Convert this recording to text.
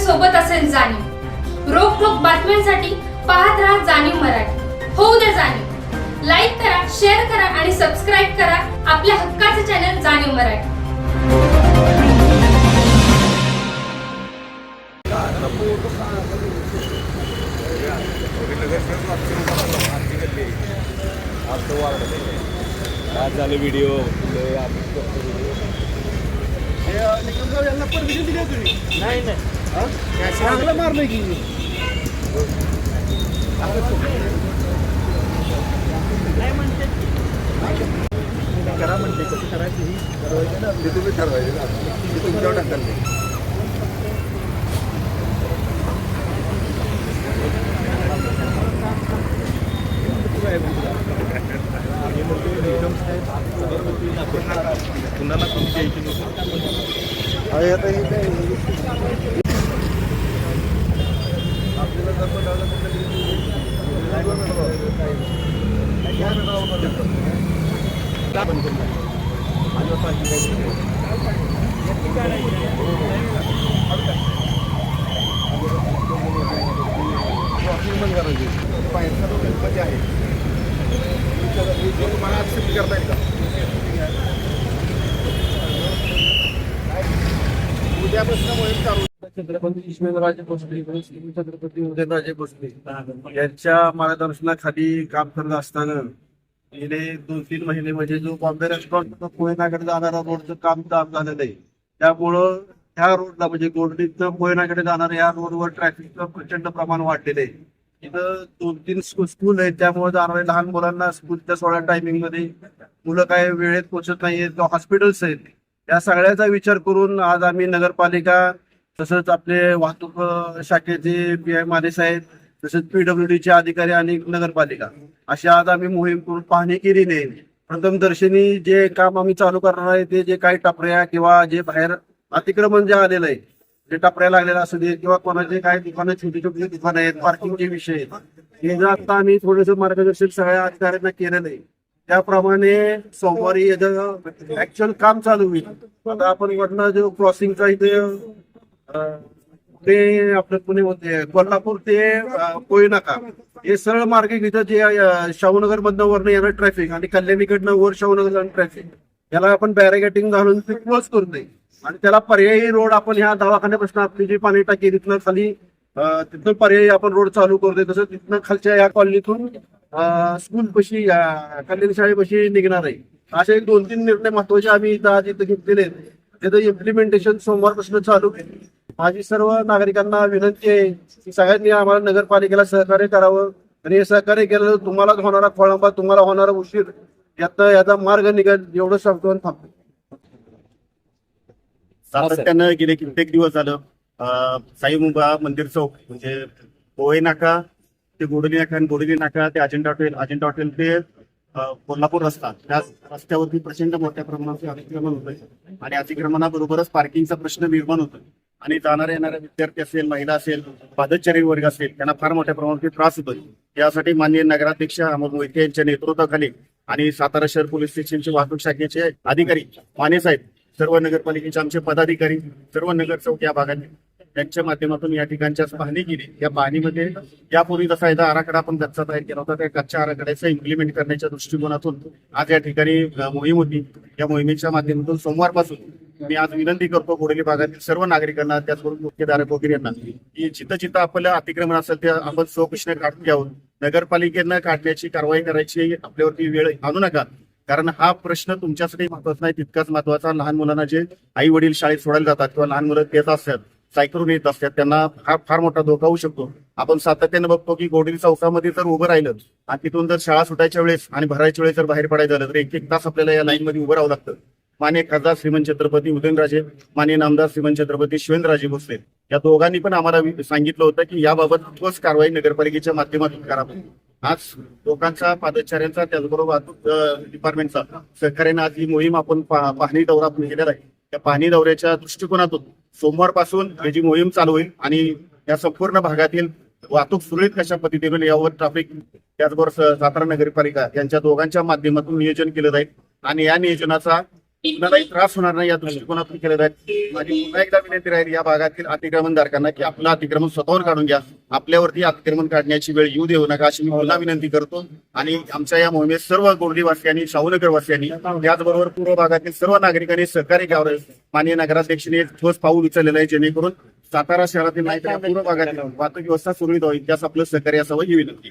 सोबत असेल जाणीव। रोखोक बातम्यांसाठी पाहत राहा जाणीव मराठी। होऊ द्या जाणीव। लाईक करा, शेअर करा आणि सबस्क्राईब करा आपल्या हक्काचे चॅनल जाणीव मराठी। आज झाले व्हिडिओ यांना परमिशन दिली तुम्ही? नाही नाही चांगलं मारलं की करा म्हणते कसं करायचं ही ठरवायचं ना, ते तुम्ही ठरवायचं ना, ते तुमच्यावर टाकाल नाही. कुणाला तुमच्या इथे आता हे काय आपल्याला जर पण तुम्हाला ऍक्सेप्ट करता येईल का? उद्यापासून मोहीम चालू. छत्रपती ईश्वरराजे भोसले, छत्रपती उदयनराजे भोसले यांच्या मार्गदर्शनाखाली काम करत असताना गेले 2-3 महिने म्हणजे जो बॉम्बे रेस्टॉरंट कोयनाकडे जाणारा रोडचं काम झालेलं आहे. त्यामुळं ह्या रोडला म्हणजे गोर्डीतनं कोयनाकडे जाणाऱ्या या रोडवर ट्रॅफिकचं प्रचंड प्रमाण वाढलेलं आहे. इथं 2-3 स्कूल आहेत, त्यामुळे जाणाऱ्या लहान मुलांना स्कूलच्या सोळा टायमिंग मध्ये मुलं काय वेळेत पोहोचत नाहीत. हॉस्पिटल्स आहेत, या सगळ्याचा विचार करून आज आम्ही नगरपालिका तसंच आपले वाहतूक शाखेचे PI माने साहेब तसंच PWD चे अधिकारी आणि नगरपालिका अशी आज आम्ही मोहीम करून पाहणी केली नाही. प्रथमदर्शनी जे काम आम्ही चालू करणार आहे ते जे काही टपऱ्या किंवा जे बाहेर अतिक्रमण जे आलेलं आहे, जे टपऱ्या लागलेला असू दे किंवा कोणाचे काही दुकानं छोटी छोटी दुकानं आहेत, पार्किंगचे विषय आहेत, हे जर आता आम्ही थोडंसं मार्गदर्शन सगळ्या अधिकाऱ्यांना केलेलं आहे. त्याप्रमाणे सोमवारी याचं ऍक्च्युअल काम चालू होईल. आता आपण वरनं जो क्रॉसिंगचा इथे ते आपलं पुणे मध्ये कोल्हापूर ते कोयनाका हे सरळ मार्ग इथं जे शाहूनगर मधनं वरनं येणार ट्रॅफिक आणि कल्याणीकडनं वर शाहूनगर ट्रॅफिक याला आपण बॅरिगेटिंग घालून ते क्लोज करतोय आणि त्याला पर्यायी रोड आपण ह्या दवाखान्यापासून आपली जी पाणी टाकी तिथनं खाली तिथनं पर्यायी आपण रोड चालू करतोय. तसं तिथनं खालच्या या कॉलनीतून स्कूल पशी कल्याण शाळेपाशी निघणार आहे. असे 2-3 निर्णय महत्वाचे आम्ही इथं आज इथं घेतलेले आहेत. त्याचं इम्प्लिमेंटेशन सोमवारपासून चालू आहे. माझी सर्व नागरिकांना विनंती आहे की सगळ्यांनी आम्हाला नगरपालिकेला सहकार्य करावं आणि हे सहकार्य केलं तुम्हाला होणारा खोळंबा, तुम्हाला होणारा उशीर याचा मार्ग निघेल एवढं सांगतो आणि थांबतो. सातत्यानं गेले कित्येक दिवस झालं साईबाबा मंदिर चौक म्हणजे पोहे नाका ते गोडली नाका आणि गोडली नाका ते अजिंठा हॉटेल ते कोल्हापूर रस्ता, त्या रस्त्यावरती प्रचंड मोठ्या प्रमाणाचे अतिक्रमण होतंय आणि अतिक्रमणाबरोबरच पार्किंगचा प्रश्न निर्माण होतोय आणि जाणाऱ्या येणाऱ्या विद्यार्थी असेल, महिला असेल, पादचारी वर्ग असेल त्यांना फार मोठ्या प्रमाणात त्रास होतोय. यासाठी माननीय नगराध्यक्ष अमोल मोहिते यांच्या नेतृत्वाखाली आणि सातारा शहर पोलीस स्टेशनचे वाहतूक शाखेचे अधिकारी माने साहेब, सर्व नगरपालिकेचे आमचे पदाधिकारी, सर्व नगरसेवक या भागात त्यांच्या माध्यमातून या ठिकाणच्या पाहणी केली. या पाहणीमध्ये यापूर्वी जसा एकदा आराखडा आपण गच्चा तयार केला होता त्या कच्च्या आराखड्याचं इम्प्लिमेंट करण्याच्या दृष्टिकोनातून आज या ठिकाणी मोहीम होती. या मोहिमेच्या माध्यमातून सोमवारपासून मी आज विनंती करतो गोडेली भागातील सर्व नागरिकांना, त्याचबरोबर मुख्यधारक वगैरे यांना की जिथं जिथं आपलं अतिक्रमण असेल ते आपण स्वप्रश्न काढून घ्यावं. नगरपालिकेनं काढण्याची कारवाई करायची आपल्यावरती वेळ आणू नका, कारण हा प्रश्न तुमच्यासाठी महत्वाचा नाही तितकाच महत्वाचा. लहान मुलांना जे आई वडील शाळेत सोडायला जातात किंवा लहान मुलं येत असतात, सायकलून येत असतात, त्यांना हा फार मोठा धोका होऊ शकतो. आपण सातत्याने बघतो की गोडेली चौकामध्ये जर उभं राहिलं आणि तिथून जर शाळा सुटायच्या वेळेस आणि भरायच्या वेळेस जर बाहेर पडायचं झालं तर 1-1 तास आपल्याला या लाईन मध्ये उभं राहावं लागतं. माननीय खासदार श्रीमंत छत्रपती उदयनराजे, माननीय नामदार श्रीमंत छत्रपती शिवेंद्रराजे भोसले या दोघांनी पण आम्हाला सांगितलं होतं की याबाबत ठोस कारवाई नगरपालिकेच्या माध्यमातून करावी. आज लोकांचा, पादचाऱ्यांचा, त्याचबरोबर वाहतूक डिपार्टमेंटचा सहकार्याने आज ही मोहीम आपण पाहणी दौरा केलेला आहे. त्या पाहणी दौऱ्याच्या दृष्टिकोनातून सोमवारपासून याची मोहीम चालू होईल आणि या संपूर्ण भागातील वाहतूक सुरळीत कशा पद्धतीने यावर ट्रॅफिक त्याचबरोबर सातारा नगरपालिका यांच्या दोघांच्या माध्यमातून नियोजन केलं जाईल आणि या नियोजनाचा कुणालाही त्रास होणार नाही या दृष्टिकोनातून केलेलं आहे. माझी पुन्हा एकदा विनंती राहील या भागातील अतिक्रमणधारकांना की आपलं अतिक्रमण स्वतःहून काढून घ्या. आपल्यावरती अतिक्रमण काढण्याची वेळ येऊ देऊ नका अशी मी पुन्हा विनंती करतो. आणि आमच्या या मोहिमेत सर्व गोर्डीवासियांनी, शाहूनगर वासियांनी, त्याचबरोबर पूर्व भागातील सर्व नागरिकांनी सहकार्य घ्यावं. माननीय नगराध्यक्षांनी एक ठोस पाऊल उचललेलं आहे जेणेकरून सातारा शहरातील नाही तर या पूर्व भागातील वाहतूक व्यवस्था सुरळीत होईल. त्यास आपलं सहकार्य असावं ही विनंती.